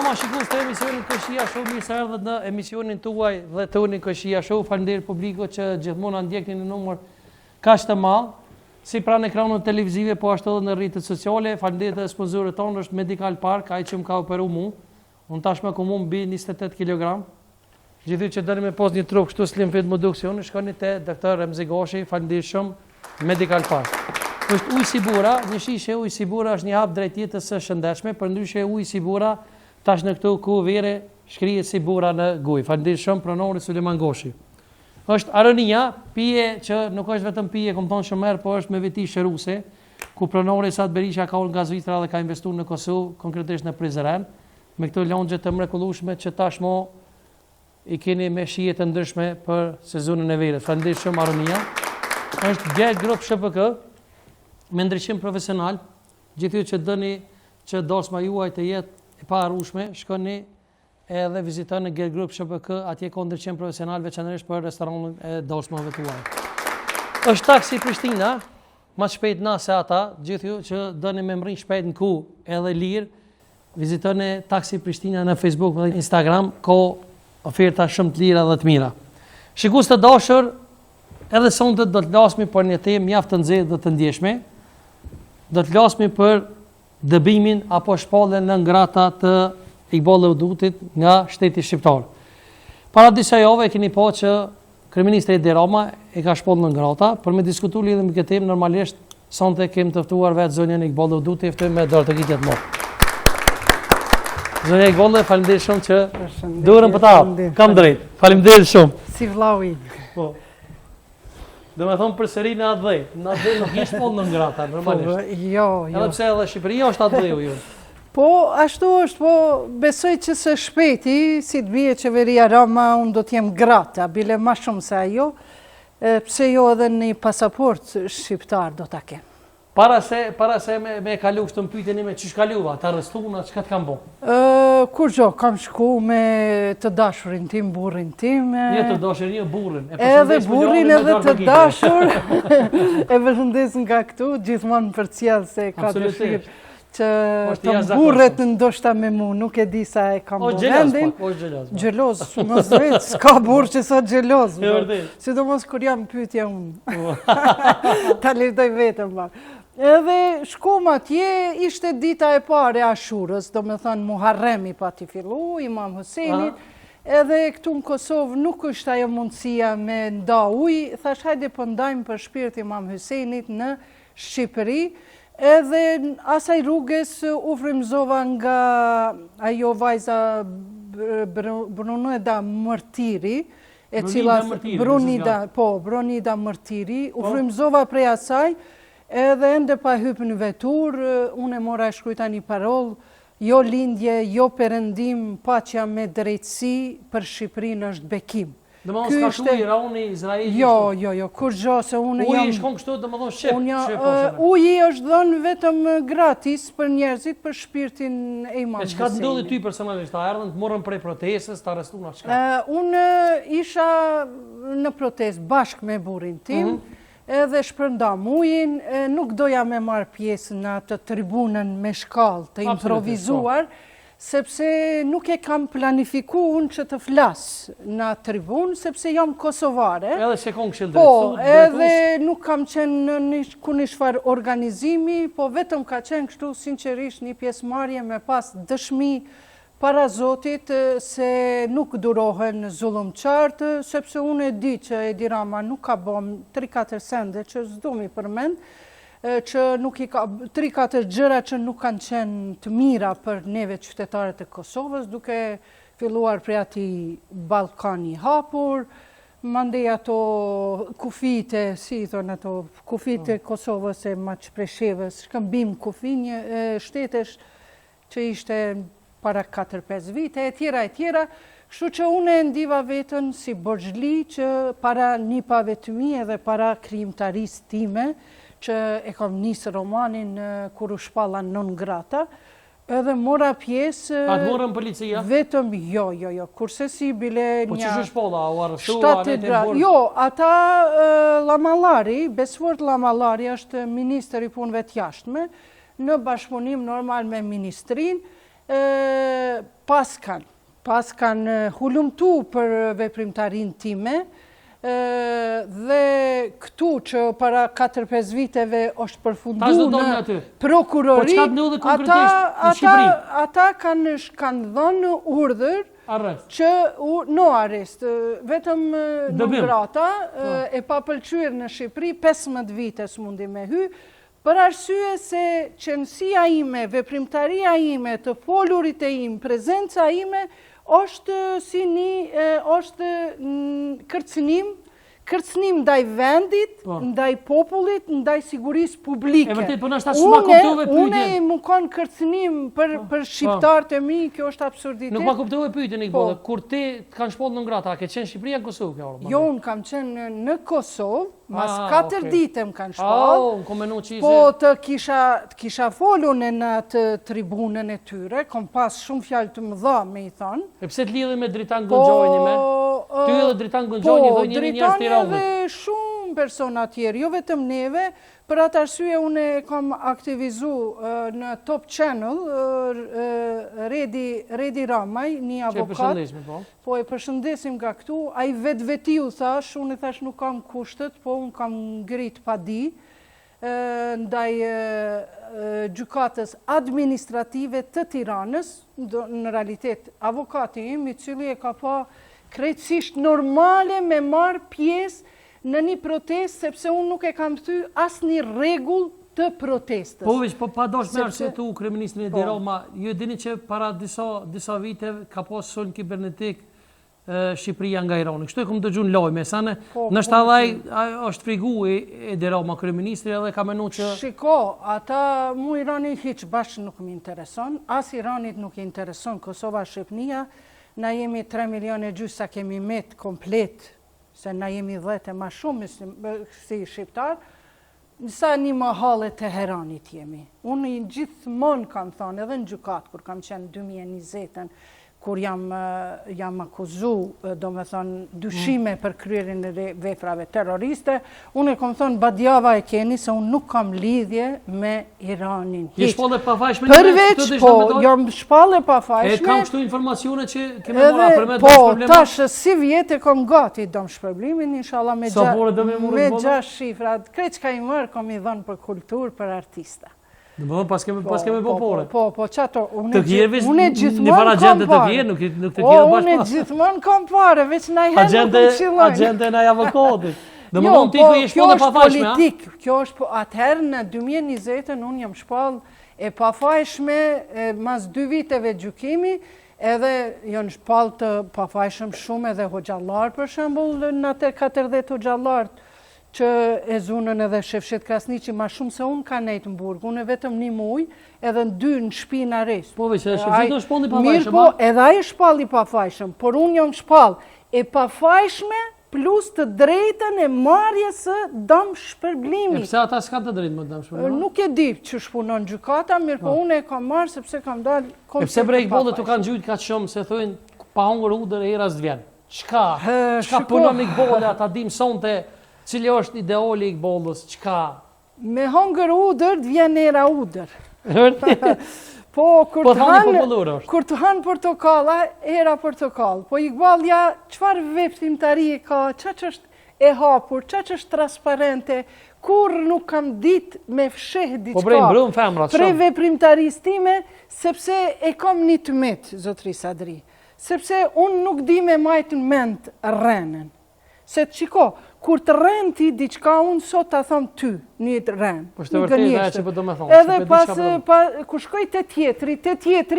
Roma, shikues të emisionin Këshia Show, mirë se erdhët në emisionin tuaj dhe tonin Këshia Show. Faleminderit publikut që gjithmonë na ndjekni në numër kaq të madh, si pranë ekranit televizive, po ashtu edhe në rrjetet sociale. Faleminderit edhe sponsorët tonë, është Medical Park, ai që më ka operuar mua. Unë tashmë ku mund mbi 28 kg. Gjithë që dëni me pas një trup kështu slim fit moduksioni, shkoni te doktor Remzi Gashi, faleminderit shumë Medical Park. Është ujë Sibura, një shishe ujë Sibura është një hap drejt jetës së shëndetshme, përndryshe ujë Sibura tash në këtu ku vere shkrihet Sibura në gujë. Faleminderit shumë pronori Suleman Gashi. Është Aronia, pije që nuk është vetëm pije, kom thonë shumë herë, po është me veti shëruese, ku pronori Sad Berisha ka ullë nga Zvicra dhe ka investuar në Kosovë, konkretisht në Prizren, me këto lëngje të mrekullueshme që tashmë i keni me shije të ndryshme për sezonin e verës. Faleminderit shumë Aronia. Është Gel Group SHPK me ndryshim profesional. Gjithë që dëni që dorsma juaj të jetë e paharrueshme, shkoni edhe vizitoni Gel Group SHPK, atje ka ndryshim profesional veçanërisht për restoranin e dorsmave tuaj. Është Taksi Prishtina, më shpejt na se ata, gjithë ju që dëni me mrin shpejt në ku edhe lirë, vizitoni Taksi Prishtina në Facebook dhe Instagram, ka oferta shumë të lira dhe të mira. Shikues të dashur, edhe sonte do të flasmi për një temë mjaft të nxehtë dhe të ndjeshme. Do të flasmi për dëbimin apo shpalljen në ngrata të Iqbal Lewdutit nga shteti shqiptar. Para disa javë keni pa që kryeministri Edi Rama e ka shpallur në ngrata, për me diskutuar lidhur me këtë temë normalisht sonte kemi të ftuar vetë zonjën Iqbal Lewdutit, ftojmë me dorë të gjithë të mëdha. Zonja Iqbal, faleminderit shumë që durën për ta. Kam drejt. Faleminderit shumë. Si vllau. Po. Do me thonë përsëri në atë dhej. Në atë dhej nuk ishtë në ngrata, normalisht. Jo. Edhe pse edhe Shqipëria është atë dheju ju. Po, ashtu është, po besoj që së shpejti, si të bie qeveria Rama, unë do t'jem grata, bile ma shumë se ajo, pse jo edhe një pasaport shqiptar do t'a kem. Para se me kalu kështë të mpyteni me çish kaluva, të arrestuar, çka të kam bo? Kur gjo, kam shku me të dashurin tim, burrin tim. Një të dashurin, një burrin. Edhe burrin edhe të dashur. E përshëndes nga këtu, gjithmonë përcjell se ka dëshirë që të burret ndoshta me mu, nuk e di sa e kam vendin. O gjeloz. Gjeloz, mos drejt, s'ka burr që sot gjeloz. Sidomos kur jam pyetja unë. Ta lëdoj vetëm pa. Edhe shkom atje, ishte dita e pare Ashurës, do me thënë Muharremi pa t'i fillu, Imam Husenit, edhe këtu në Kosovë nuk është ajo mundësia me nda ujë, thash hajde po ndajmë për shpirt Imam Husenit në Shqipëri, edhe asaj rrugës u frymëzova nga ajo vajza Brunida Mërtiri, e cila Brunida Mërtiri, u frymëzova prej asaj. Edhe ende pa hypë në vetur, unë e mora e shkruajta një paroll, jo lindje, jo perëndim, paqja me drejtësi për Shqipërinë është bekim. Domethënë s'ka shkuar Irani, Izraeli. Jo, kur gjo se unë jam. Uji shkon kështu, domethënë shep. Uji është dhënë vetëm gratis për njerëzit, për shpirtin e Imam Husenit. Çka të ndodhi ty personalisht? Ta erdhën të morën prej protestës, ta arrestuan çka? Unë isha në protestë bashkë me burrin tim. Edhe shpërndam ujin, nuk doja me marrë pjesë në atë tribunën me shkallë të improvizuar, sepse nuk e kam planifikuar unë që të flasë në tribunë, sepse jam kosovare. Edhe se kom këshillë Po, edhe nuk kam qenë në kunishfar organizimi, po vetëm ka qenë kështu sinqerisht një pjesëmarrje me pas dëshmi para Zotit se nuk durohen zullumçartë, sepse unë e di që Edi Rama nuk ka bom 3-4 sende që s'du mi përmend, që nuk i ka 3-4 gjëra që nuk kanë qenë të mira për neve qytetarët e Kosovës, duke filluar prej ati Ballkani hapur, mandej ato kufite, si i thonë ato kufite Kosovës e Maqpreshevës, shkëmbim kufinje, shtetesh që ishte para 4-5 vite, e tjera, kështu që unë e ndiva vetën si borxhli që para nipave të mi edhe para krijimtarisë time, që e kam nisë romanin kur u shpalla non grata, edhe mora pjesë... A të morën policia? Vetëm, jo, kurse si bile një... Po që shpolla, u arrestua, Jo, ata Lamallari, Besfort Lamallari është minister i punëve të jashtme, në bashkëpunim normal me ministrinë, pas kanë hulumtu për veprimtarin time, dhe këtu që para 4-5 viteve është përfundu në prokurori, ata kanë dhënë urdhër që në arrest, vetëm në grata, e pa pëlqyer në Shqipëri, 15 vite s'mundi me hy, për arsye se qenësia ime, veprimtaria ime, të folurit e ime, prezenca ime, është kërcënim ndaj vendit, ndaj popullit, ndaj sigurisë publike. E vërtet, po nështë ashtë ma kuptove pyetjen. Une më kanë kërcënim për shqiptarët e mi, kjo është absurditet. Nuk ma kuptove pyetjen, Iqballa, kur ti kanë shpollë në ngrata, a ke qenë Shqipëria në Kosovë? Jo, unë kam qenë në Kosovë, mas 4 dite më kanë shpollë, po të kisha folun në atë tribunën e tyre, kom pas shumë fjalë të mëdha me i thonë. E pse të lidhe me Dritan Gënxhojnë me? Ty edhe Dritan Gënxhojnë i dhoj një njerëz të Tiranës. Dhe shumë persona tjerë, jo vetëm neve, për atë arsye unë kam aktivizu në Top Channel, Redi Ramaj, një avokat, po e përshëndesim nga këtu, a i vetiu thash, unë thash nuk kam kushtet, po unë kam ngrit pa di, ndaj gjykatës administrative të Tiranës, në realitet avokati im, i cili e ka pa krejtësisht normale me marë pjesë në një protest, sepse unë nuk e kam thy asë një regull të protestës. Po veç, pa dosh me arsyetu kryeministrin Edi Rama, ju e dini që para disa vite ka pas sulm kibernetik Shqipëria nga Irani. Kështu e kom dëgju në lojme, sa nështë adhaj është frigu Edi Rama kryeministri edhe ka menu që... Shiko, ata mu Irani hiq bashkë nuk më intereson, as Iranit nuk i intereson Kosova Shqipnia, na jemi 3 milion e gjysë sa kemi met komplet, se na jemi 10 e ma shumë si shqiptar, nësa një mahale të Teheranit jemi. Unë i gjithmonë kam thonë, edhe në gjykat, kur kam qenë 2020-ën, kur jam akuzu, do me thonë, dyshime për kryerin e veprave terroriste, unë e kom thonë, badjava e keni, se unë nuk kam lidhje me Iranin. Je shpallë e pafajshme? Përveç, po, jam shpallë e pafajshme. E kam shtu informacione që keme mora për me do shpërblema? Po, tash, si vjetë e kom gati dom shpërblimin, inshallah me 6 shifrat. Krejt që ka i mërë, kom i dhënë për kulturë, për artista. Në më dhënë, pas keme popore. Po, qato, unë e gjithmonë kam pare. Unë e gjithmonë kam pare, veç na i herë nuk më qilojnë. Agente në avokatit. Në më dhënë ti ku i shpallë e pafajshme, politik, kjo është atëherë në 2020-ën unë jam shpallë e pafajshme, mas 2 viteve gjykimi, edhe janë shpallë të pafajshëm shumë edhe hoxhallar, për shembull, në atë 40 hoxhallarët, që e zunën edhe Shefshet Krasniqi ma shumë se unë ka nejtë në burg, unë e vetëm 1 muj, edhe në 2 në shpi në arrest. Po veç, edhe Shefshet do shpalli pafajshëm? Mirë po, edhe a i shpalli pafajshëm, por unë jam shpall e pafajshme plus të drejtën e marrjes së dëm shpërblimi. E pse ata s'ka të drejtë më dëm shpërblimi? Nuk e di që shpunon gjykata, mirë po unë e kam marrë sepse kam dalë koncept të pafajshëm. E pse brejk bollet të kanë gjujtë ka shumë, se thujnë pa hongër udër e era s'dvjen. Qka punon Iqballa, ta dim sonte cili është ideoli Iqballës, qka? Me hongër udër, d'vjen era udër. Po, kur të hanë portokalla, era portokall. Po Iqballja, qëfar veprimtari e ka, që është e hapur, që është transparente, kur nuk kam dit me fsheh diçka. Po brejnë brëm femrat shumë. Prej veprimtaris time, sepse e kam një të metë, zotri Sadri. Sepse unë nuk di me majtë në mend rrenën. Se të qiko, kur të rrenë ti diçka, unë sot të thëmë ty, një të rrenë. Po shtë vërtet e që për do me thonë. Edhe pas, kur shkoj të tjetri,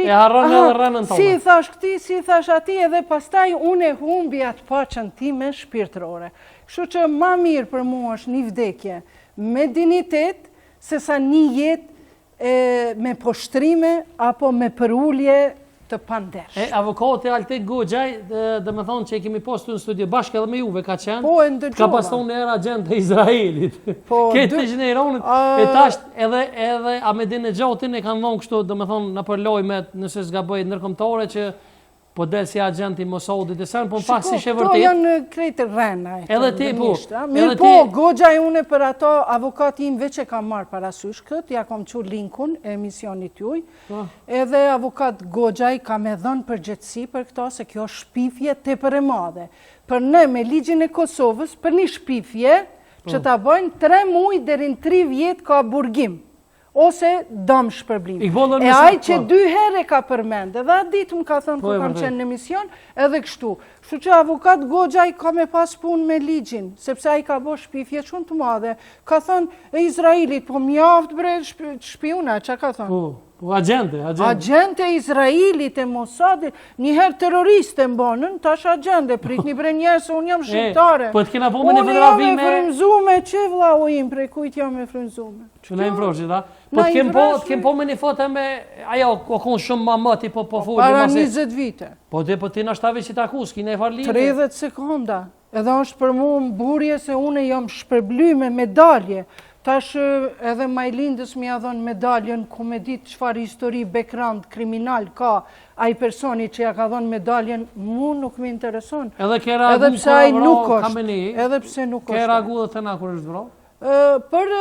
e harron edhe rrenën tonë. Si i thash këti, si i thash ati, edhe pastaj unë e humbi atë paqen time shpirtërore. Kështu që ma mirë për mua është një vdekje me dignitet, se sa një jetë me poshtrime, apo me përullje të pandesh. Avokati Altin Goxhaj, dhe me thonë që i kemi postu në studio bashkë edhe me juve ka qenë, po, ka pas thonë në era agent e Izraelit. Këtë të gjënë e Iranit, e tasht edhe Ahmedinejadin e kanë dhonë kështu, dhe me thonë në përlojmet nëse s'ga bëjt nërkomtare që po del si agenti Mosadit e sen, po pak si Shiko, vërtet. to janë krejtë rrena. Edhe ti, po. Mirë po, goxha e une për ato avokati im veç e kam marrë parasysh këtë, ja kam qu linkun e emisionit juj, edhe avokat goxha i kam e dhënë përgjegjësi për këto, se kjo shpifje tepër e madhe. Për ne me ligjin e Kosovës, për një shpifje që ta bëjnë 3 muaj deri në 3 vjet ka burgim. Ose dëm shpërblim. E aj që 2 herë ka përmend, edhe atë ditë më ka thënë ku kam qenë në emision, edhe kështu. Kështu që avokat goxha i ka me pas punë me ligjin, sepse ai ka bërë shpifje shumë të madhe. Ka thënë e Izraelit, po mjaft bre shpiuna, që ka thënë? Po, agente. Agente e Izraelit, e Mossadit, njëherë terroriste mbonën, tash agente, pritni bre njerë se unë jam shqiptare. Po të kena po me në federavime... Unë jam e frymzume, që vlau im, prej kujt jam e frymzume? Që në improshit, da? Po të kem po me një foto me... Ajo, o konë shumë mamati, po fulli... Para 20 vite. Po ti në shtave që takus, ki ne farlime. 30 sekonda. Edhe është për mu më burje se une jam shpërbly me medalje. Tash edhe Majlindës mi a dhënë medaljen, ku me ditë qëfar histori, background, kriminal ka ai personi që ja ka dhënë medaljen, mu nuk me intereson. Edhe ke ragu kërë vro Khamenei? Edhe pse nuk është. Ke ragu dhe të na kërë është vro? Për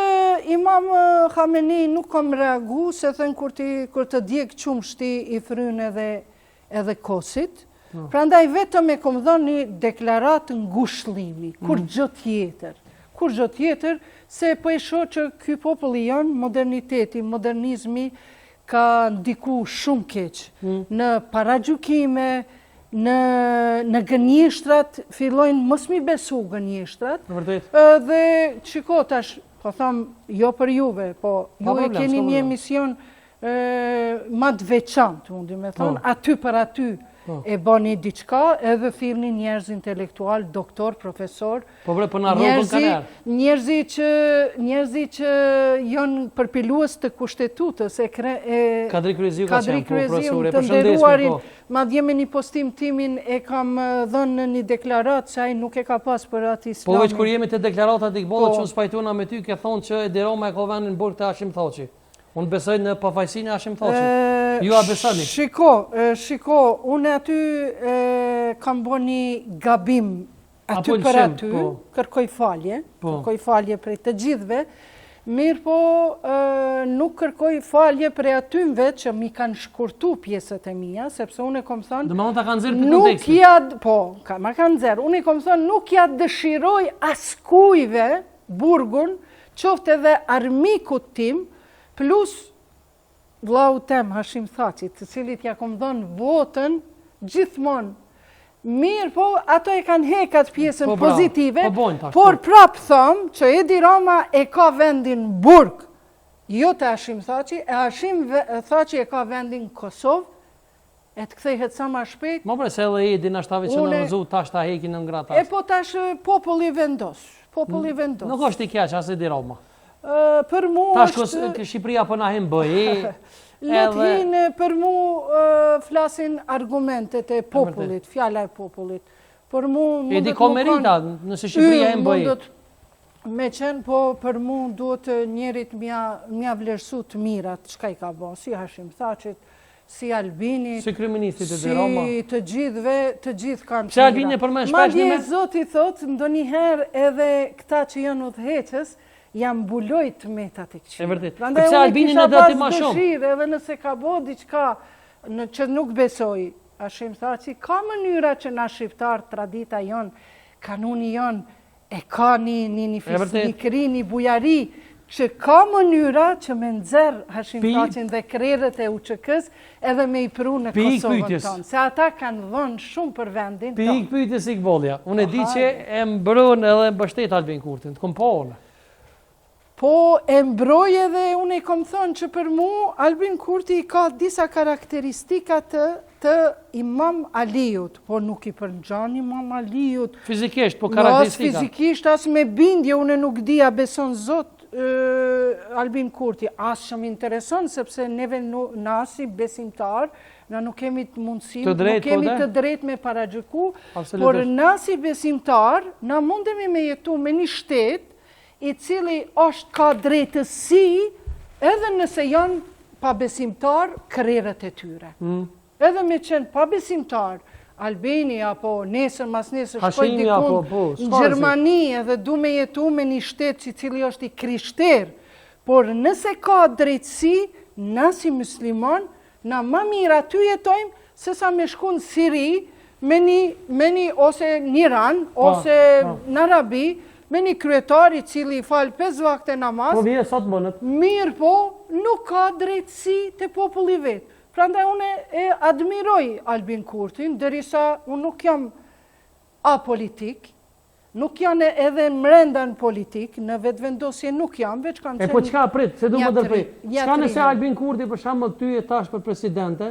Imam Khamenei nuk kam reagu, se thënë kur të djekë qumshti i frynë edhe kosit. Pra ndaj vetëm e kom dhënë një deklarat ngushlimi, kur gjë tjetër, se po e shoh që ky populli janë moderniteti, modernizmi ka ndiku shumë keq në paragjykime, në gënjeshtrat, fillojnë mos mi besu gënjeshtrat. Dhe çiko tash, po tham jo për juve, po ju e keni një emision ma të veçantë, mundi me thonë, aty për aty. E bani diçka, edhe thirrni njerëz intelektual, doktor, profesor. Po bre, po na rrobën kaner. Njerëzi që janë përpilues të kushtetutës, Kadri Kryeziu ka qenë, po profesore, të nderuarin, madje me një postim timin e kam dhënë në një deklarat që ai nuk e ka pas për atë islamin. Po veç kur jemi të deklaratat i këbollët që unë spajtuna me ty, ke thonë që Edi Rama e ka vendin burg të Hashim Thaçi. Unë besoj në pafajësinë e Hashim Thaçit. Ju a besoni? Shiko, unë aty kam bo një gabim aty për aty, kërkoj falje prej të gjithve, mirë po nuk kërkoj falje prej atymve që mi kanë shkurtu pjesët e mija, sepse unë e kom thënë... Dhe ma unë ta kanë zërë për kontekstin. Po, ma kanë zërë. Unë e kom thënë nuk ja dëshiroj askujve burgun, qofte dhe armikut tim, plus vllau tem Hashim Thaçit, të cilit ja kom dhënë votën gjithmonë. Mirë, po ato e kanë hekat pjesën pozitive, por prap thëmë që Edi Rama e ka vendin burg, jo të Hashim Thaçi, e Hashim Thaçi e ka vendin Kosovë, e të kthehet sa ma shpejt. Ma bre, se edhe Edi në shtave që në vëzu, tash ta hekin në ngratas. E po tash populli vendos. Nuk është i keq as Edi Rama. Për mu është... Tash Shqipëria po na hin bëj. Lethin për mu flasin argumentet e popullit, fjala e popullit. Për mu... E di ko merita, nëse Shqipëria hin bëj. Me qenë, po për mu duhet njerit mja vlerësu të mirat, qka i ka bo, si Hashim Thaçit, si Albinit, si kryeministit e Roma, si të gjithë kanë që Albini përmen shpesh një me... Madje zoti thot, ndonjëherë edhe këta që janë udhëheqës, jam mbulojt metat e këqija. E vërtet. Përse Albini në dati ma shumë. Edhe nëse ka bo diçka që nuk besoj, Hashim Thaçi, ka mënyra që na shqiptar, tradita jonë, kanuni jonë, e ka një kri, një bujari, që ka mënyra që me nëzër Hashim Thaçin dhe krerët e UÇK-s edhe me i pru në Kosovën tonë. Se ata kanë dhënë shumë për vendin tonë. Pikë pyetjes i këbolja. Unë e di që e mbrën edhe mbështet Albin Kurtin, të kom pohone. Po e mbroj edhe unë i kom thonë që për mu Albin Kurti ka disa karakteristika të Imam Aliut, po nuk i përngjan Imam Aliut. Fizikisht, po karakteristika. Fizikisht, as me bindje, unë nuk dia beson Zot Albin Kurti. As që më intereson, sepse neve nasi besimtar, na nuk kemi të mundësim, nuk kemi të drejt me paragjyku, por nasi besimtar, na mundemi me jetu me një shtet, i cili është ka drejtësi edhe nëse janë pa besimtar krerët e tyre. edhe me qenë pabesimtar, Albani apo nesër mas nesër shkoj Hashimi apo, dikun në Gjermani edhe du me jetu me një shtet cili është i krishter, por nëse ka drejtësi, na si musliman, na ma mirë aty jetojmë, se sa me shku në Siri, me një ose në Iran, ose në Arabi, me një kryetari cili falë 5 vakte namaz, po vje sot mënët. Mirë po, nuk ka drejtësi të populli vetë. Prandaj unë e admiroj Albin Kurtin, derisa unë nuk jam apolitik, nuk janë edhe mrenda në politik, në vetëvendosje nuk jam, veç kam qenë... po qka prit, se du më dërprit. Qka nëse Albin Kurti për shembull ty e tash për presidente,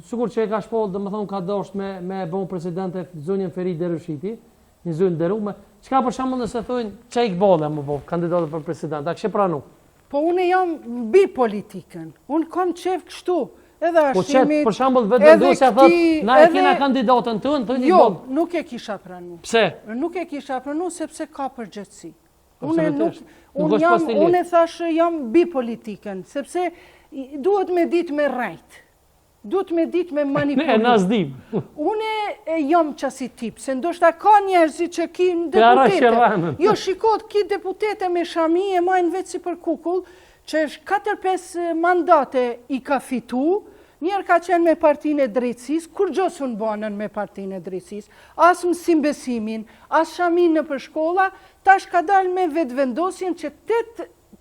sikur që e ka shpoll, dhe më thonë ka dosht me bon presidente zonjën Feri Derushiti, një zonë derume, qka për shembull nëse thujnë, që i këbole më bo, kandidatë për president, a kështë pranu? Po unë jam bi politikën, unë kam qef kështu, edhe Po arsimit, për shembull vetëvendosja thot, na e kena kandidatën tënë, thënë jo, nuk e kisha pranu. Pse? Nuk e kisha pranu sepse ka përgjithësi. Absolutisht. Unë thash jam bi politikën, sepse duhet me ditë me rajt. Duhet me ditë me manipulu. Ne nazdim. Unë jam qasi tip, se ndoshta ka njerëzi që ki deputete. Jo, shikot, ki deputete me shami e majnë vetë si për kukull, që është 4-5 mandate i ka fitu, njerë ka qenë me partinë e drejtësis, kur gjosë unë banën me partinë e drejtësis, asë mësim besimin, asë shamin në për shkolla, tash ka dalë me vetë vendosjen që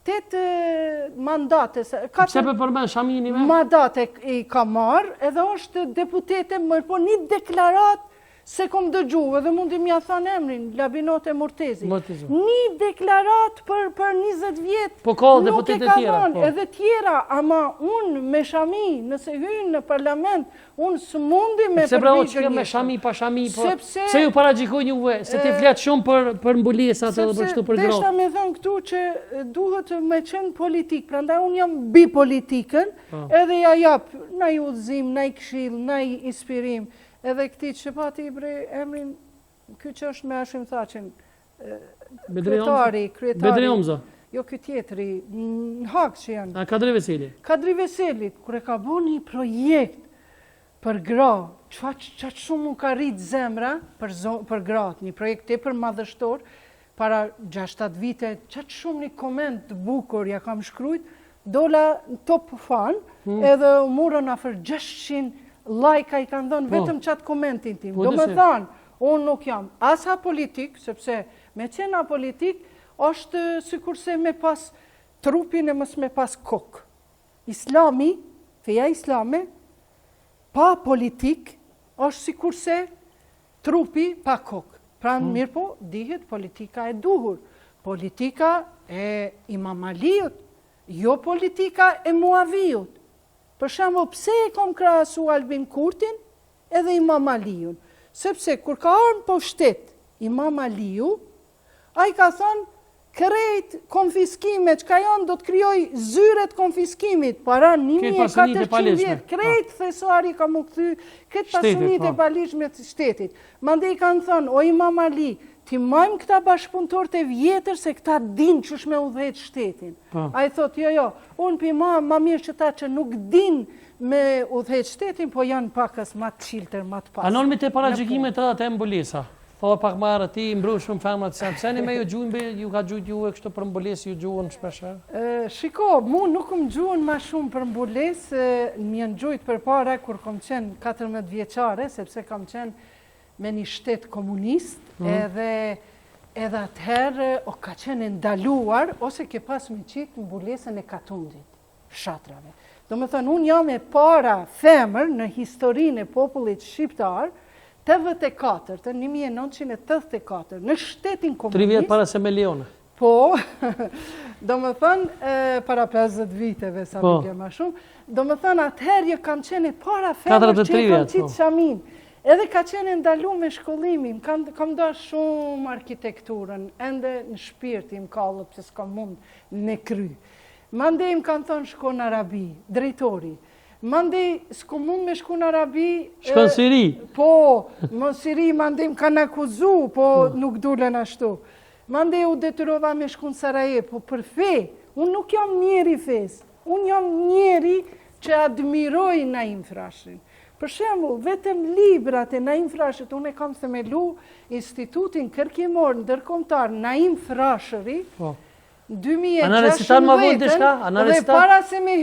8 mandate, Pse për përmen shamini me? Mandate i ka marë, edhe është deputete mërë, po një deklarat se kom dëgju, edhe mundi mja thanë emrin, Labinote Mortezi. Një deklarat për 20 vjetë, po ka deputete tjera. Edhe tjera, ama unë me shami, nëse hynë në parlament, unë së mundi me përvijgjë me shami, pa shami, se ju paragjikoj juve, se ti fletë shumë për mbulesat edhe për shtu për gratë. Deshta me thënë këtu që duhet me qenë politik, prandaj unë jam bi politikën, edhe ja japë, na i udhëzim, na i këshill, na i inspirim, edhe këti që pati i bre emrin, kjo që është me Ashim Thaqin, kryetari, Bedri Omza. Jo kjo tjetëri, në hak që janë. A Kadri Veseli. Kadri Veselit, kër e ka bo një projekt për gra, qatë shumë më ka rritë zemra për gratë, një projekt e për madhështor, para 6-7 vite, qatë shumë një koment të bukur ja kam shkrujt, dola në top fan, edhe murën afer 600 lajka i kanë dhënë vetëm qatë komentin tim. Do me thanë, unë nuk jam asa politik, sepse me qena politik, është sikurse me pas trupin e mës me pas kokë. Islami, feja islame, pa politik, është sikurse trupi pa kokë. Pra në mirë po, dihet politika e duhur. Politika e Imam Aliut, jo politika e Muavijut. Për shembull, pse e kom krahasu Albin Kurtin edhe Imam Aliun? Sepse kur ka ardhur po shtet Imam Aliu, ai ka thënë krejt konfiskime që ka janë do të krijoj zyret konfiskimit para 1400 vjet. Krejt thesuari ka mu kthy këtë pasunitë e palishme të shtetit. Mandej kanë thënë, o Imam Ali, ti majmë këta bashkëpunëtor të vjetër se këta din qësh me udhejt shtetin. A i thot, jo, unë pi ma mirë që ta që nuk din me udhejt shtetin, po janë pakës ma të qiltër, ma të pasë. A nërmi të paragjikimet edhe të mbulesa? Tho pak marë ti, mbru shumë femrat të pëseni me ju gjujnë, ju ka gjujt ju e kështë për mbules, ju gjuhën shpesher? Shiko, mu nuk më gjuhën ma shumë për mbules, më janë gjujt për para kur kom qenë 14 vjeqare, sepse kam qenë me një shtet komunist, edhe atëherë ka qenë ndaluar, ose ke pas me qitë mbulesën e Katundit, shatrave. Do me thënë, unë jam e para femër në historinë e popullit shqiptar, 1984, në shtetin komunist. 3 vjetë para se me Leone. Po, do me thënë, para 50 viteve, sa më gjema shumë, do me thënë, atëherë kam qenë e para femër që i kam qitë shamin. Edhe ka qenë ndalu me shkollimin, kam da shumë arkitekturën, ende në shpirtim kallëp, se s'kam mund në kry. Mandej më kanë thonë shko në Arabi, drejtori. Mandej s'ko mund me shku në Arabi... Shko në Siri? Po, më Siri mandej më kanë akuzu, po nuk dulen ashtu. Mandej u detyrova me shku në Sarajevo, po për fe, unë nuk jam njeri fes, unë jam njeri që admiroj Naim Frashën. Për shembull, vetëm librat e Naim Frashërit, unë e kam themelu Institutin Kërkimor Ndërkombëtar Naim Frashëri, 2016 dhe para se me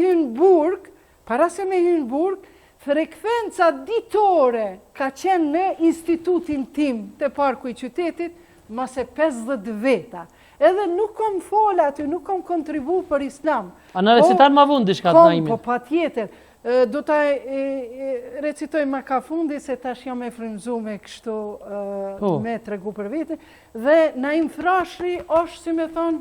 hynë burg, frekvenca ditore ka qenë në institutin tim të parku i qytetit mase 50 veta. Edhe nuk kom fola aty, nuk kom kontribu për islam. A në recitar ma vund dishka të Naimin? Po pa tjetër. Do të recitoj ma ka fundi se tash jam e frymzu me kështu me tregu për vete. Dhe Naim Frashëri është, si me thonë,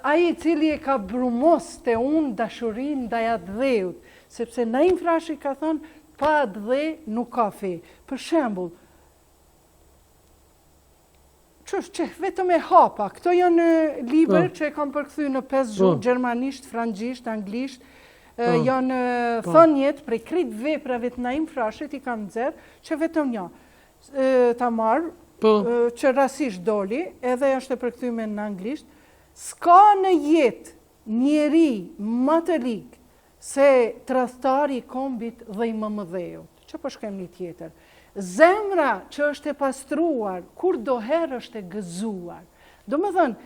aji cili e ka brumos të unë dashurin ndaj atë dheut. Sepse Naim Frashëri ka thonë, pa atë dhe nuk ka fe. Për shembull, që vetëm e hapa. Këto janë libër që e kam përkthy në 5 gjuhë, gjermanisht, frangjisht, anglisht, janë thënjet prej krejt veprave të Naim Frashërit i kam nxerr, që vetëm një ta marr, që rasisht doli, edhe është e përkthyme në anglisht, s'ka në jetë njeri më të lig se tradhtari i kombit dhe i mëmëdheut. Që po shkem një tjetër. Zemra që është e pastruar, kur doherë është e gëzuar. Do më thënë,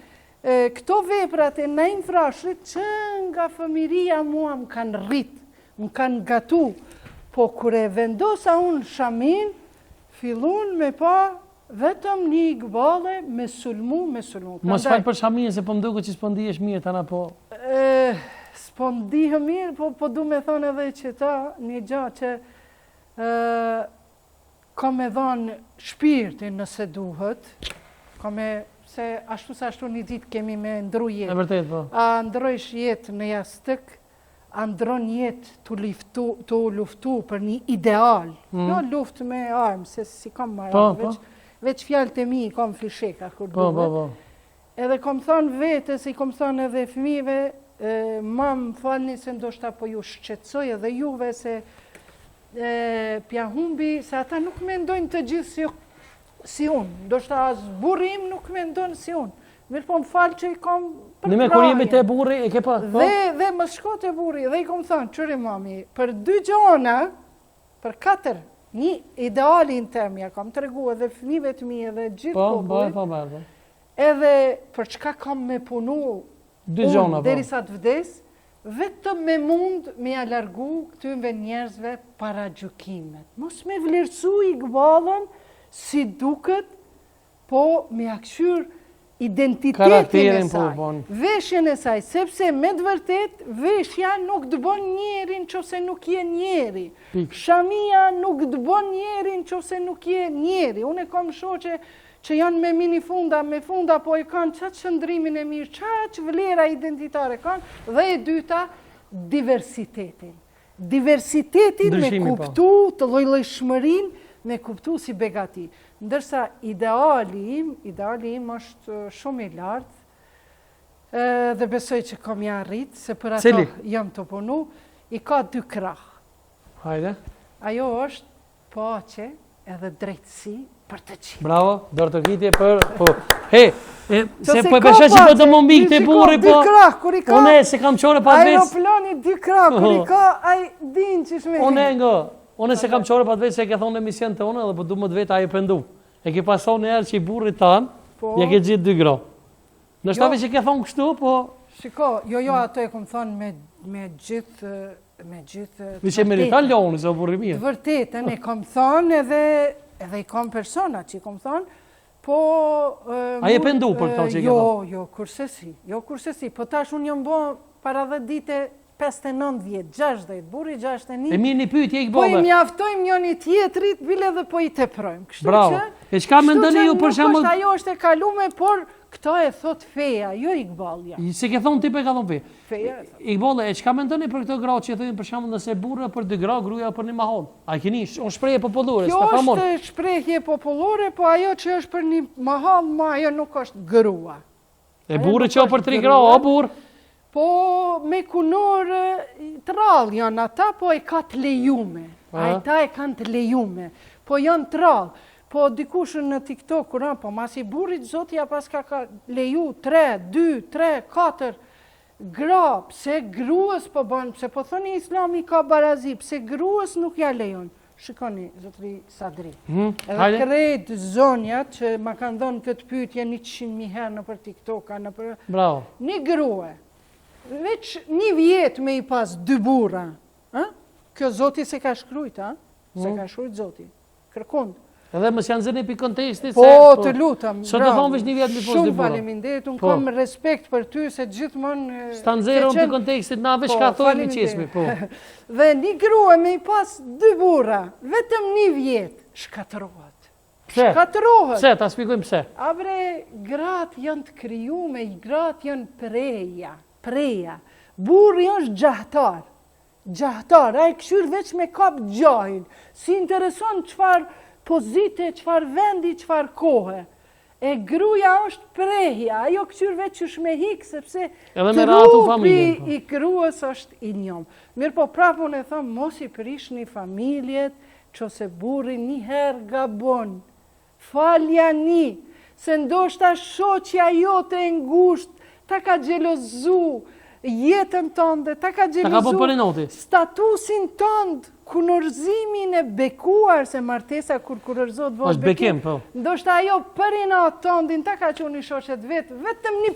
këto veprat e Naim Frashërit që nga fëmiria mua më kanë rrit, më kanë gatu, po kur e vendosa unë shamin, fillun me pa vetëm një Iqbale me sulmu. Mos fal për shamin, se po mduket që s'po ndihesh mirë tana po. S'po ndihem mirë, po du me thonë edhe që ta, një gjatë që ka me dhanë shpirtin nëse duhet, ka me, se ashtu sa ashtu një ditë kemi me ndru jetë. E vërtet, po. A ndrojsh jetë në jastëk, a ndron jetë të luftu për një ideal. Jo luft me armë, se si kam marrë, veç fjallët e mi kam fisheka, kur duhet. Edhe kom thonë vetës, i kom thonë edhe fëmijëve, ma më falni se ndoshta po ju shqetësoj edhe juve se pja humbi, se ata nuk me ndojnë të gjithë si unë. Ndoshta as burrim nuk me ndojnë si unë. Mirë po më falë që i kom për Në me kur jemi të burri, e ke pa? Dhe më shko të burri, dhe i kom thonë, qëri mami, për 2 gjona, për 4, një idealin tem, ja kam të regu edhe fëmijëve të mi edhe gjithë popullit, edhe për çka kam me punu unë derisa të vdes, vetëm me mund me ja largu këtyve njerëzve para gjykimet. Mos me vlerësu Iqbalën si duket, po me aksyr identitetin e saj, veshjen e saj, sepse me të vërtet, veshja nuk të bon njerin qose nuk je njeri. Shamia nuk të bon njerin qose nuk je njeri. Unë e kam shoqe që janë me minifunda, me funda, po e kanë qatë qëndrimin e mirë, qatë vlera identitare kanë, dhe e dyta, diversitetin. Diversitetin me kuptu të llojshmërinë, me kuptu si begati. Ndërsa ideali im është shumë i lartë, dhe besoj që kam ja rritë, se për ato jam të punu, i ka 2 krah. Hajde. Ajo është paqe edhe drejtësi për të qitë. Bravo, dorë të kitje për... Se po e peshe që po të më mbik të burri, po... Une se kam qore pa të vec... Aeroplani 2 krah, kur i ka, aj din që shme... Une se kam qore pa të vec se e ke thonë në emision të une, dhe po du më të vetë ajo pëndu. E ke pason e erë që i burri tanë, ja ke gjithë 2 gra. Në shtave që ke thonë kështu, po... Shiko, jo, ato e kom thonë me gjithë... Vi që meritan ljohën, se o burri mirë. Të vërtetën, e kom thonë edhe i kom persona që i kom thonë, po... A je pëndu për këto që i ke thonë? Jo, kurse si. Po tash unë jam bo para 10 dite 59 vjetë, 60, burri 61. E mirë një pyetje i Po i mjaftojmë njëni tjetrit, bile dhe po i teprojmë. Bravo. E qka me ndoni ju për shemë... Ajo është e kalume, por këto e thot feja, jo Iqbalja. Se ke thonë tipe ka thonë feja. Feja. Iqballe, e qka me ndoni për këto gra që e thonë për shemë nëse burra për 2 gra, gruja për 1 mahon? A keni shprehje popullore? Kjo është shprehje popullore, po ajo që është për 1 mahon, ma ajo nuk është grua. E burri që për 3 gra, o burë? Po me kunor të rallë janë ata, po e ka të lejume. Ata e kanë të lejume, po janë të rallë. Po dikushën në TikTok, po mas i burrit zotja pas ka leju 3, 2, 3, 4 gra, pse gruas po bën, pse po thoni Islami ka barazi, pse gruas nuk ja lejon. Shikoni, zotëri Sadri. Edhe krejt zonjat që ma kanë dhënë këtë pyetje 100.000 herë në për TikTok-a, në për... Bravo. Një grue, veç një vjet me i pas 2 burra, kjo zoti se ka shkrujt, se ka shkrujt zoti, kërkund. Edhe mos janë zënë për kontekstit po, të lutem. Sot do thonë veç një vjet me pas 2 burra. Shumë faleminderit, unë kam respekt për ty se gjithmonë stan zero në kontekstit na veç ka thonë me qesmi, po. Dhe një grua me i pas 2 burra, vetëm një vjet, shkatërohet. Pse? Shkatërohet. Pse, ta shpjegojmë pse. A bre, gratë janë të krijume, gratë janë preja. Burri është gjahtar. Gjahtar, ai këshyr veç me kap gjahil. Si intereson çfarë pozite, çfarë vendi, çfarë kohe. E gruaja është prehja, ajo këshyr veç është me hik, sepse trupi i gruas është i njom. Mirë po prapë unë e thëmë, mos i prishni familjet, që se burri një herë gabon. Falja një, se ndoshta shoqja jote e ngusht, ta ka gjelozu jetën tënde, ta ka gjelozu statusin tënd, kunërzimin e bekuar, se martesa kur kunërzot vë bekim, ndoshta ajo përina tëndin, ta ka qenë një shoqet vetë, vetëm një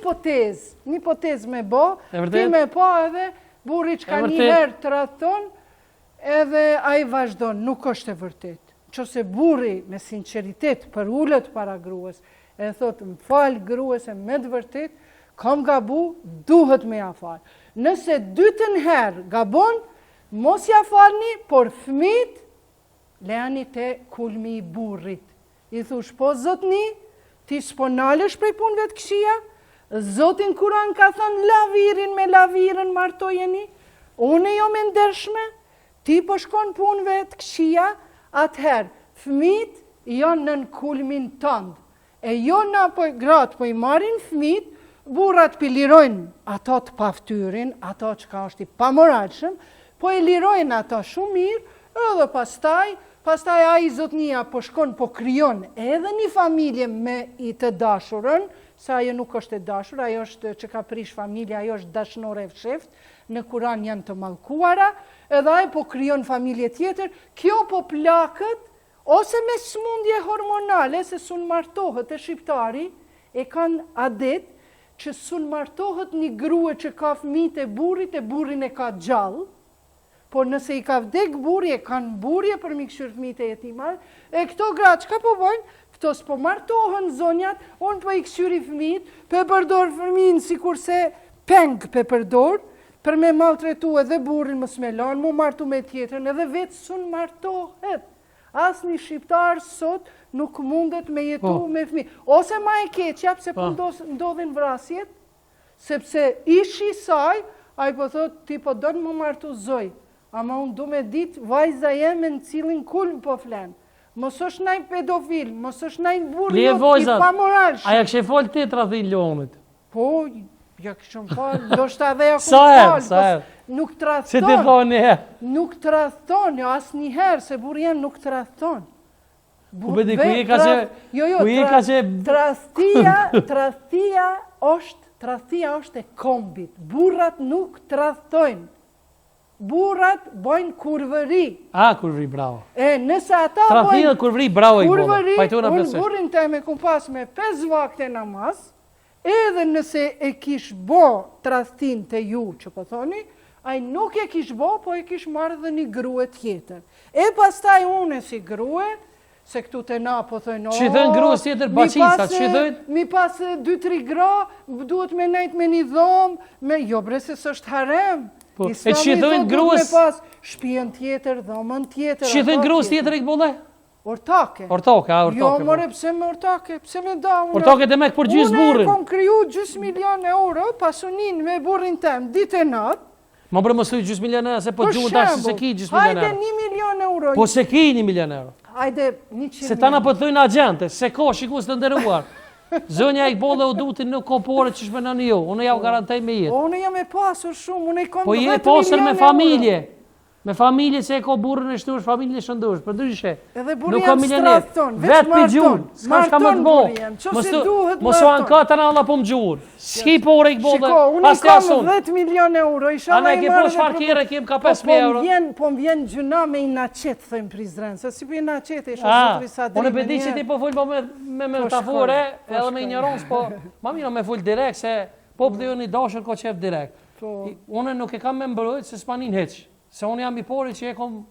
potez me bo, ti me po edhe burri që ka një herë të rathon, edhe a i vazhdon, nuk është e vërtet. Qose burri me sinceritet për ullët para gruas, e thot, më falë gruas e me të vërtet, kam gabu, duhet me ja falë. Nëse dytën herë gabon, mos ja falni, por fëmit, leani te kulmi i burrit. I thush, po zotni, ti s'po nalësh prej punëve të këshia, zotin Kuran ka thënë lavirin me lavirin martojeni, une jo me ndershme, ti po shkon punëve të këshia, atëherë, fëmit janë nën kulmin tëndë. E jo na gratë po i marin fëmit, burrat pi lirojnë ato të paftyrin, ato që ka është i pamoralshëm, po i lirojnë ato shumë mirë, edhe pastaj a i zotnia po shkon, po kryon edhe një familje me i të dashurën, sa ajo nuk është e dashur, ajo është që ka prish familje, ajo është dashnore e fsheft, në Kuran janë të mallkuara, edhe ajo po kryon familje tjetër, kjo po plakët, ose me smundje hormonale, se sun martohet e shqiptari, e kanë adet, që sun martohet një grue që ka fëmijët e burin e ka gjallë, por nëse i ka vdek burri, e kanë burje për mi këshyr fëmijët e jetimar, e këto gratë, çka po bojnë? Këto s'po martohen zonjat, unë po i këshyri fëmijët, pe përdor fëmijën si kurse peng pe përdor, për me maltretu edhe burrin më smelan, mu martu me tjetërn, edhe vetë sun martohet. As një shqiptar sot nuk mundet me jetu me fëmijë. Ose ma e keqja, pse po ndodhin vrasjet, sepse ishi saj, a i po thot, ti po donë më martu zoj, ama unë du me dit, vajza jeme në cilin kulm po flenë. Mos është najnë pedofil, mos është najnë burri i pamoralshëm. A ja kështë e folë të tradhin lomit? Po, ja këshëm falë, do shta dhe ja kështë falë. Nuk të rathton. Si të thoni e? Nuk të rathton, jo asë njëherë, se burri jem nuk të rathton. Ku bedi, ku i ka që... Tradhtia është e kombit. Burrat nuk të rathtojnë. Burrat bojnë kurvëri. Kurvëri, bravo. Nëse ata bojnë... Tradhtia dhe kurvëri, bravo i bolla. Kurvëri, unë burrin të me kum pas me 5 vakte namaz, edhe nëse e kish bo tradhtin të ju, që po thoni, ai nuk e kish bo, po e kish marrë dhe një grue tjetër. E pastaj une si grue, se këtu të na po thënë, që thënë gruës tjetër baqisa, që thënë? Mi pas 2-3 gra, duhet me nejt me një dhomë, jo bre se së është harem. E që thënë gruës... Me pas shpijen tjetër, dhomën tjetër. Që thënë gruës tjetër e këtë bëllë? Ortake. Ortake. Jo, more, pse me ortake, pse me da. Ortake dhe me për gjys burrin. Une kom kriju gjys milion euro, pasunin me burrin tem, ditë e natë. Ma bërë më sëjë gjys milion euro, se po gjumë tash se ki gjys milion euro. Hajde 1 milion euro. Po se ki 1 milion euro. Hajde 100 se tana po të thujnë agente, se ko shikus të ndërruar. Zonja i bolle u duti në kopore që shmenon jo, unë ja u garantej me jetë. Unë jam e pasur shumë, unë i kom 10 milion euro. Po je pasur me familje. Me familje që e ka burrën e shtush, familje shëndosh, për ndryshe. Edhe burri jam straton, vetë për gjurë, s'ka shka më të bo. Mos o anë katër alla po më gjurë. Shki por e i këbollë, pas të jasun. Unë i kam 10 milion euro, isha me i marrë dhe shfarkire, kem ka 5.000 euro. Po më vjen gjuna me i naqet, thëjmë Prizren, se si për i naqet e isha zotri sa drejme. Unë e bedi që ti po full me metafore, edhe me ignorans, po ma mira me full direkt, se po përdhe jo një dashër ko qef direkt. Unë nuk e kam me mbrojt, se s'panin heq. Se unë jam i pori që e kom...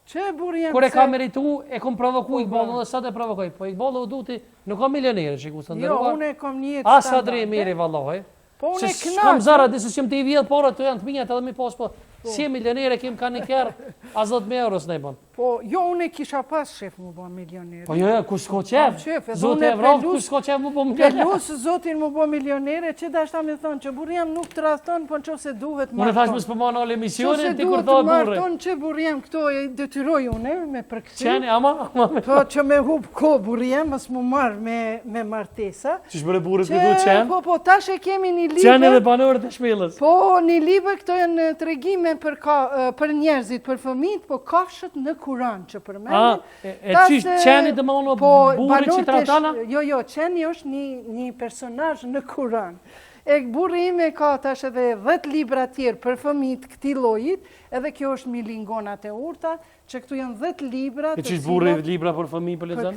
Që burë jam... Kur e kam meritu, e kom provoku Iqbalin dhe sot e provokoj. Po Iqbalin u duti, nuk kam milionere që i ku së ndërruar. Jo, unë e kom një jetë Asa drej miri, vallaj. Po unë e knaqë. Kam zara, disë që më të i vjedhë porët të janë të minjat edhe mi pas, po si e milionere kem ka një kjerë, as 10.000 euros ne bon. Po, jo, unë e kisha pas shef mu bo milionere. Po jo, kush s'ko qef? Zotë e vraf, kush s'ko qef mu bo milionere? Pelus zotin mu bo milionere, që da shta me thonë, që burjem nuk të raston, po në që se duhet marton. Unë e thash më s'pëma në alë emisionin, ti kur thotë burre. Marton që burjem këto e detyroj unë, me përkësi. Qeni, ama? Po, që me hub ko burjem, mës mu marrë me martesa. Qish bërë burrit me du qenë? Po, tash e kemi një libe. Qenë edhe banorët e shpillës. Po, një libe këto janë tregime për njerëzit, për fëmijët, po kafshët në Kur'an që përmendin. E qish qeni dhe më ono burri që tratana? Jo, qeni është një personazh në Kur'an. E burri ime ka tash edhe 10 libra tjerë për fëmijët këtij llojit, edhe kjo është milingonat e urta, që këtu janë 10 libra. E qish burri libra për fëmijë për lexon?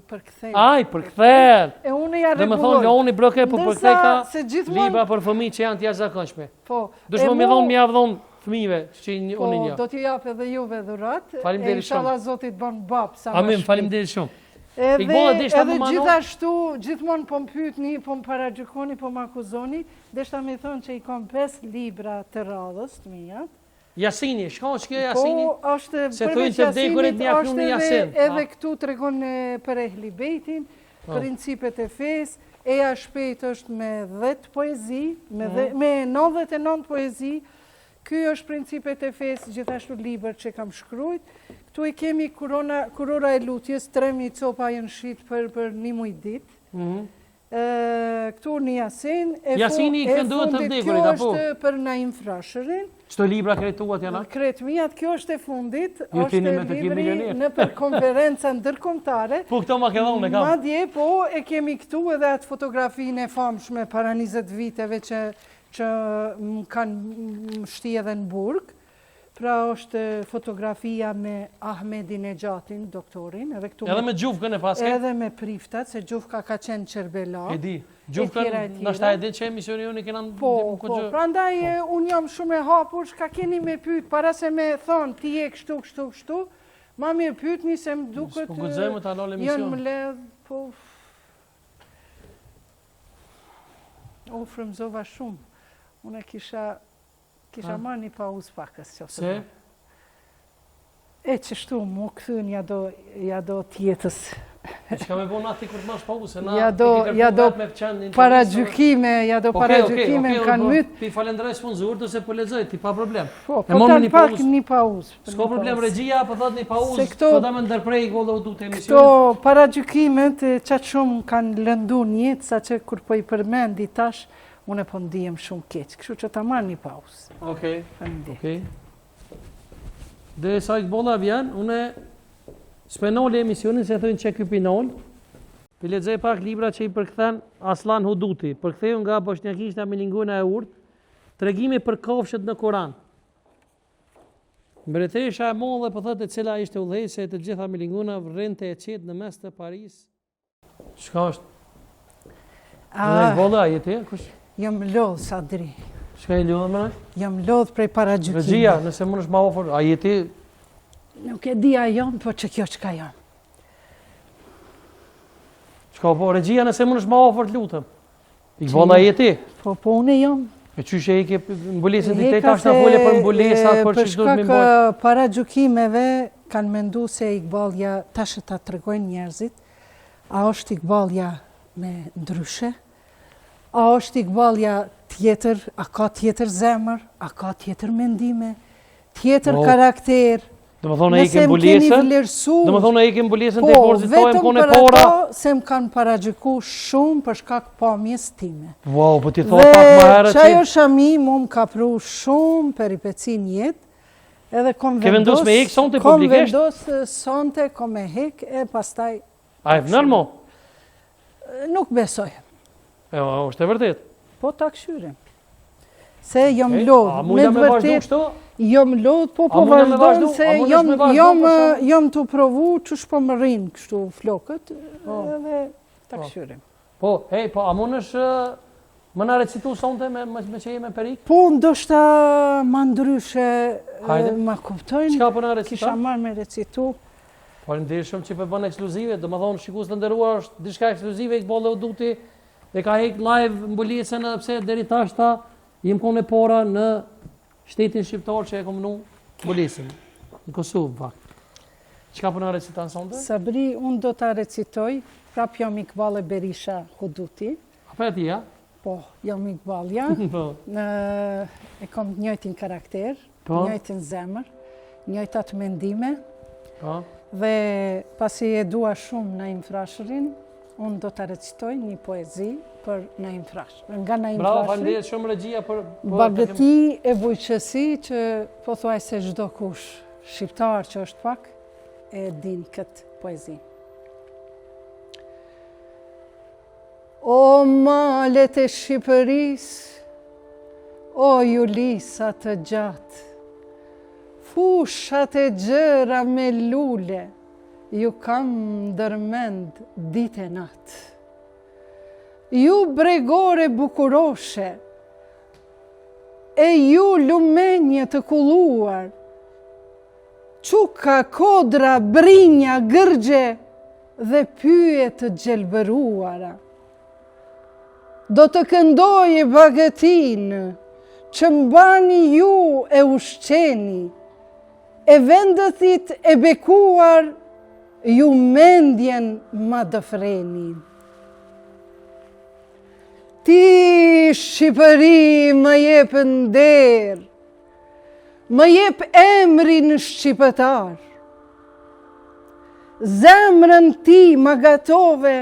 Për kthejnë. Aj, për kthejnë. E unë ja rregulloj. Dhe më thonë, loni broke, po për kthej ka libra për fëmijë që janë të jashtëzakonshme. Po. Dush më thonë, më javdhon fëmijëve që unë një. Po, do t'ju jap edhe juve dhurat. Faleminderit shumë. Inshallah Zoti të bën bab sa më shpejt. Amin, faleminderit shumë. Edhe gjithashtu, gjithmonë po më pyetni, po më paragjykoni, po më akuzoni, deshta me thonë që i kam 5 libra të radhës të mia. Jasini, shkon që Jasini? Po, është përveç Jasinit, është edhe këtu tregon për Ehli Bejtin, principet e fesë, eja shpejt është me 10 poezi, me 99 poezi. Ky është principet e fesë, gjithashtu libër që kam shkrujt. Këtu i kemi kurora e lutjes, 3.000 copa janë shit për një muj dit. Këtu një Jasin. Jasini i kënduhet të vdekurit, apo? Kjo është për Naim Frashërin. Qëto libra kretuat janë? Kretmijat, kjo është e fundit. është libri në për konferenca ndërkombëtare. Po këto ma ke dhonë e kam. Madje, po e kemi këtu edhe atë fotografinë e famshme para 20 viteve që më kanë shti edhe në burg. Pra është fotografia me Ahmedin e Gjatin, doktorin. Edhe me Gjufkën e paske? Edhe me Priftat, se Gjufka ka qenë Qerbela. E di. Gjufkën, nështë e di që emisioni unë i kena në Po, pra ndaj unë jam shumë e hapur, shka keni me pyt, para se me thonë, ti je kështu, ma me pyt një se më duket... Po gudzojmë të alol emision. Jënë më ledhë, po... O, frëmzova shumë. Unë kisha marrë një pauzë pakës. Se? E qështu, mu këthyn ja do tjetës. Që ka me bo nati kur të mash pauzë, ja do paragjykime kanë mytë. Pi falenderoj sponsorët ose po lexoj, ti pa problem. Po të pak një pauzë. S'ka problem, regjia po thot një pauzë, po da me ndërprej gollo du të emisionin. Këto paragjukimet qatë shumë kanë lëndu njëtë, sa që kur po i përmendi tash, unë po ndihem shumë keq, kështu që ta marr një pauzë. Okej. Dhe sa Iqballa vjen, unë spenoli emisionin se thënë që kypinol. Pi lexoj pak libra që i përkthen Aslan Huduti, përktheu nga bosnjakishtja me linguna e urtë, tregimi për kafshët në Kur'an. Mbretëresha e madhe po thotë e cila ishte udhëheqëse të gjitha me linguna rrente e qetë në mes të Paris. Çka është? Iqballa jeti, kush? Jam lodh Sadri. Çka e lodh më? Jam lodh prej paragjykimit. Regjia, nëse mund është ma ofër, a jeti? Nuk e di a jam, po që kjo çka jam. Çka po, regjia nëse mund është ma ofër të lutëm. Iqballa jeti? Po unë jam. E qyshe e ke mbulesën të teta, është në folje për mbulesat, për që shdo të mimboj? Për shkak paragjykimeve kanë mendu se Iqballa tash ta tregojnë njerëzit, a është Iqballa me ndryshe? A është Iqballa tjetër, a ka tjetër zemër, a ka tjetër mendime, tjetër karakter? Dhe më thonë e i ke mbulesën? Dhe më thonë e i ke mbulesën të e porzitojmë kone pora? Po, vetëm për ato se më kanë paragjyku shumë për shkak pamjes time. Wow, po ti thot pak më herët që... Dhe qajo shami mu më ka pru shumë peripecin jetë, Edhe kom Ke vendos me hek sonte publikisht? Kom vendos sonte, kom me hek, e pastaj A e vënën mo? nuk besoj. Jo, është e vërtet. Po ta këshyrim. Se jom A lodh, me mundja të me vazhdu vërtet, kështu? jom lodh, po A mundja me vazhdojmë vazhdu? se A mundesh me vazhdu, për shembull? jom të provu që shpo më rinë kështu flokët, edhe ta këshyrim. Po, po, a mund është më na recitu sonte me që jemi perik? Po, ndoshta ma ndryshe Hajde. ma kuptojnë, Çka po na recita? kisha marrë me recitu. Faleminderit shumë që po bën ekskluzive, domethënë shikues të nderuar është diçka ekskluzive Iqballi Uduti dhe ka hek live mbulisën edhe pse deri tash ta jem kone pora në shtetin shqiptar që e kom nu mbulisën. Në Kosovë fakt. Çka po na reciton sonte? Sabri, unë do ta recitoj, prap jam Iqballi Berisha Huduti. Apo e ti, ja? Po, jam Iqbalja, Po. e kom njëjtin karakter, Po. njëjtin zemër, njëjtat mendime, Po. dhe pasi e dua shumë Naim Frashërin, unë do të recitoj një poezi për Naim Frashërin. Nga Naim Bravo, Frashëri, faleminderit shumë regjia për bagëti e bujqësi që po thuaj se çdo kush shqiptar që është pak e din këtë poezi. O malet e Shqipërisë, o julisa të gjatë, fushat e gjëra me lule, ju kam ndërmend ditë e natë. Ju bregore bukuroshe, e ju lumenje të kulluar, quka, kodra, brinja, gërgje dhe pyje të gjelbëruara. Do të këndoj bagëtin që mbani ju e ushqeni, e vendëthit e bekuar ju mendjen ma dëfreni. Ti Shqipëri më jep nder, më jep emrin shqipëtar. Zemrën ti më gatove,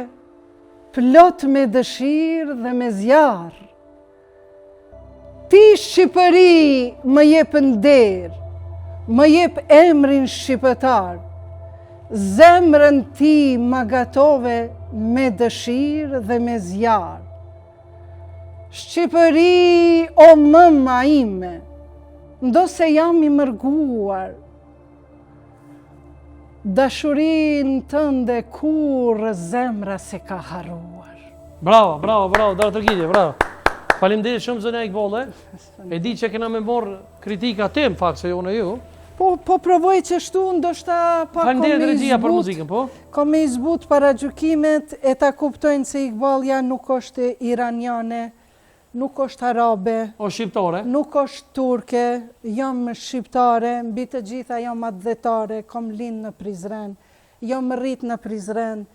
plot me dëshirë dhe me zjarë. Ti Shqipëri më jep nder, më jep emrin shqipëtar. Zemrën ti më gatove me dëshirë dhe me zjarë. Shqipëri, o mëma ime, ndo se jam i mërguar, dashurin tënde kur zemra se ka haruar. Bravo, bravo, bravo, Dara Tërkitje, bravo. Faleminderit shumë zonja Iqballi. E di që kena me morë kritika tim, fakt se jo në ju. Po provoj që shtu, ndoshta pa Faleminderit regjia për muzikën, po. Kom me izbut para gjukimet, e ta kuptojnë se Iqbalja nuk është iraniane, nuk është arabe, O shqiptare. nuk është turke, jam shqiptare, mbi të gjitha jam atdhetare, kom lind në Prizren, jam rrit në Prizren.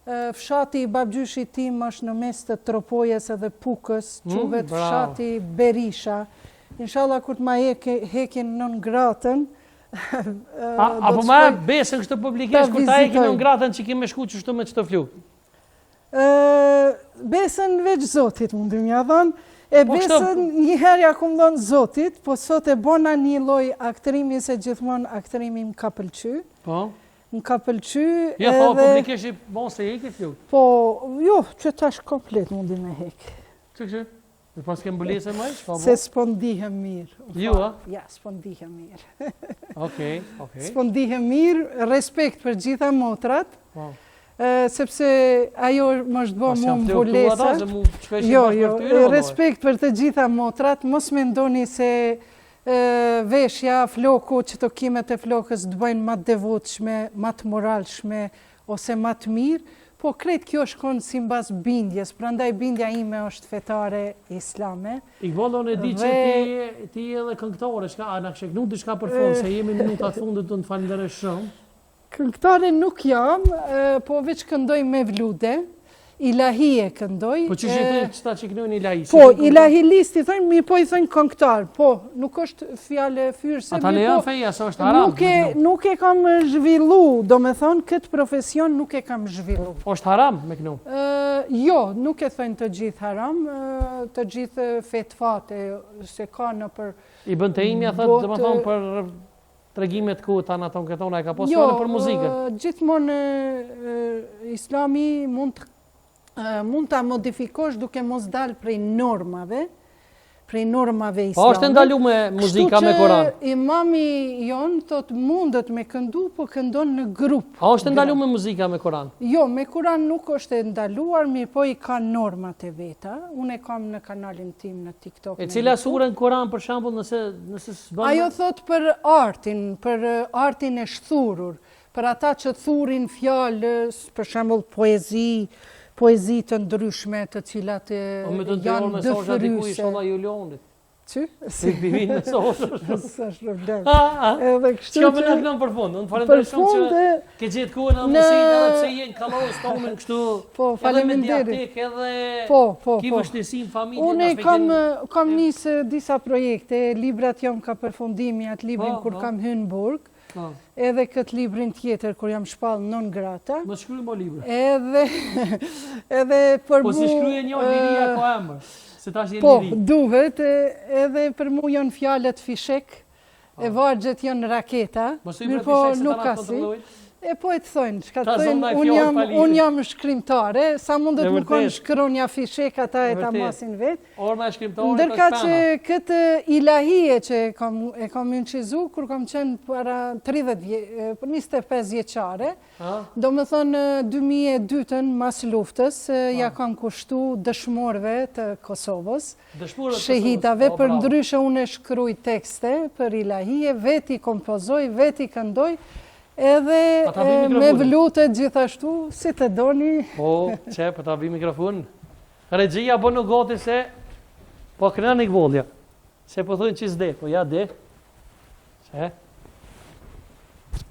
Fshati i babgjyshit tim është në mes të Tropojes edhe Pukës, quhet bravo. fshati Berisha. Inshallah kur të ma hekin nën gratën, Apo ma besën kështë publikisht, kur ta ekin në gratën që kime shku që shtu me qëtë fluk. Besën veç Zotit mundim ja dhënë, e besën njëherë ja kum dhënë Zotit, po sot e bona një loj aktrimi se gjithmonë aktrimi më ka pëlqy. Po? Më ka pëlqy Ja, po publikisht i bon se heki fluk. Po, jo, që tash komplet mundim me hek. Që? Dhe pas ke mbulese maj? Se s'po ndihem mirë. Ju, a? Ja, s'po ndihem mirë. Okej. S'po ndihem mirë, respekt për gjitha motrat, sepse ajo më është bo mu mbulesa. Jo, respekt për të gjitha motrat, mos me ndoni se veshja, floku, që të kimet e flokës të bëjnë ma të devotshme, ma të moralshme, ose ma të mirë, po kretë kjo shkon si mbas bindjes, prandaj bindja ime është fetare islame. Iqballi, e di që ti edhe këngëtare, a na kësheknu diçka për fund, se jemi minutat fundit të në falenderoj shumë. Këngëtare nuk jam, po veç këndoj me vlude, ilahie këndoj. Po që qëta që kënojnë ilahi? Po, ilahilisti thënë, mi po i thënë këngëtar, po, nuk është fjale fyrse. Ata le janë feja, se është haram? Nuk e kam zhvillu, do me thonë, këtë profesion nuk e kam zhvillu. është haram me kënu? Jo, nuk e thënë të gjithë haram, të gjithë fetfate, se ka në për... I bën të imja, thëtë, dhe me thonë, për tregimet ku ta na tonë këtona e ka posë për muzikën. Gjithmonë Islami mund ta modifikosh duke mos dalë prej normave islame. Po është ndalu me muzika me Koran. Kështu që imami jon thot mundet me këndu, po këndon në grup. A është ndalu me muzika me Koran? Jo, me Koran nuk është ndaluar, mirë po i ka normat e veta. Unë e kam në kanalin tim në TikTok. E cila surë në Koran për shembull nëse s'bën? Ajo thot për artin e shthurur, për ata që thurin fjalës, për shembull poezi të ndryshme të cilat janë dëfëryse. Që? Si bimin mesazhe. Sa problem. Edhe kështu që më në për fund. Unë falenderoj shumë që ke gjetë kohën në mundësinë edhe pse je në kallos tonën kështu. Po, faleminderit. Edhe ki vështirësi në familje. Unë kam nisë disa projekte, librat jam ka përfundimi atë librin kur kam hyrë në burg. Edhe këtë librin tjetër kur jam shpall non grata. Më shkruaj mo libra. Edhe për Po si shkruaj një liria ka emër. Se tash je po, liri. Duhet, edhe për mu janë fjalët fishek, e vargjet janë raketa, mirë po nuk ka si. E po e të thojnë, shka të thojnë, unë jam shkrimtare, sa mundet më konë shkronja fishek, ata e ta masin vetë. Orma e shkrimtare ndërka që këtë ilahie që e kam inqizu, kur kam qenë para 25 vjeqare, do më thonë 2002-ën mas luftës, ja kam kushtu dëshmorve të Kosovës, shehidave, për ndryshe unë e shkruj tekste për ilahie, veti kompozoj, veti këndoj, edhe me vlutet gjithashtu, si të doni. Po, që, për ta vi mikrofon. Regjia po në goti se, po këna një këvollja. Se po thujnë që s'de, po ja de. Që?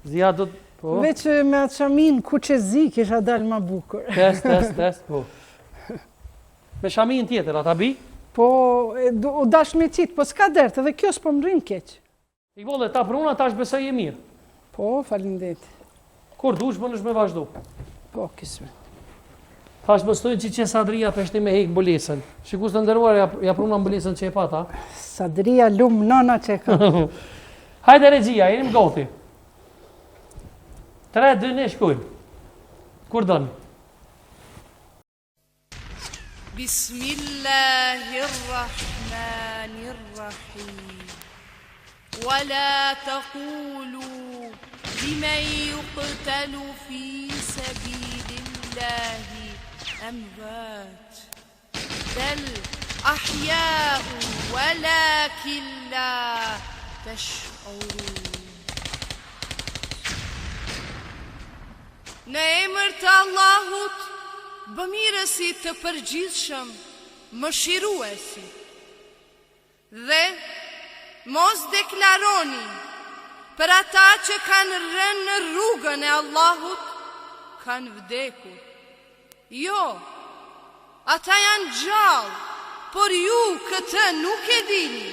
Zia do të, po. Veç me atë shamin ku që zi, kisha dalë ma bukur. Test, po. Me shamin tjetër, ata bi? Po, u dash me qitë, po s'ka dertë, edhe kjo s'po më rrinë keq. I këvollë, ta pruna, ta është besoj e mirë. Po, falindet. Kur dush, më nësh me vazhdu? Po, kisme. Thash më stojnë që Sadria peshti me hek mbulesën. Shikus të ndërruar, ja pruna mbulesën që e pata. Sadria lumë nana që ka. Hajde regjia, jenim goti. 3, 2, 1, shkujmë. Kur dënë? Bismillahirrahmanirrahim. ولا تقولوا لمن يقتل في سبيل الله أموات بل أحياء ولكن لا تشعرون. Në emër të Allahut, bëmirësit të përgjithshëm, mëshiruesi, dhe mos deklaroni për ata që kanë rënë në rrugën e Allahut, kanë vdekur. Jo, ata janë gjallë, por ju këtë nuk e dini.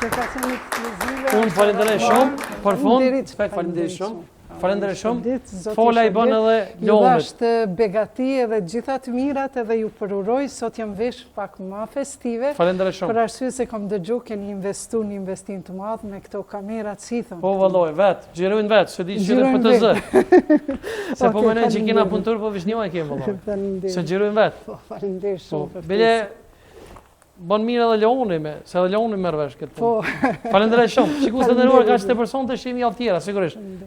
Edukacion ekskluzive. Unë falenderoj shumë, për fund, Faleminderit, falenderoj shumë. Falenderoj shumë. Shëndet, Zoti Fola i bën shëndet. edhe Ju Leonit. dashtë begati edhe gjitha të mirat edhe ju përuroj, sot jam vesh pak ma festive. Falenderoj Për shumë. arsye se kam dëgju keni investu një investim të madh me këto kamerat si thon. Po valloj, vetë, gjirojnë vetë, se di që në Gjirojnë PTZ. Se po Okej, menen që kena faleminderit. punëtur, po vishnjoj kemë valloj. Se Faleminderit. gjirojnë vetë. Po, faleminderit Po, shumë për bile, bon mirë edhe Leoni me, se edhe Leoni merr vesh këtë Po, punë. Falenderoj shumë. Shikues të nderuar, ka çdo person të shihni javë tjera, sigurisht.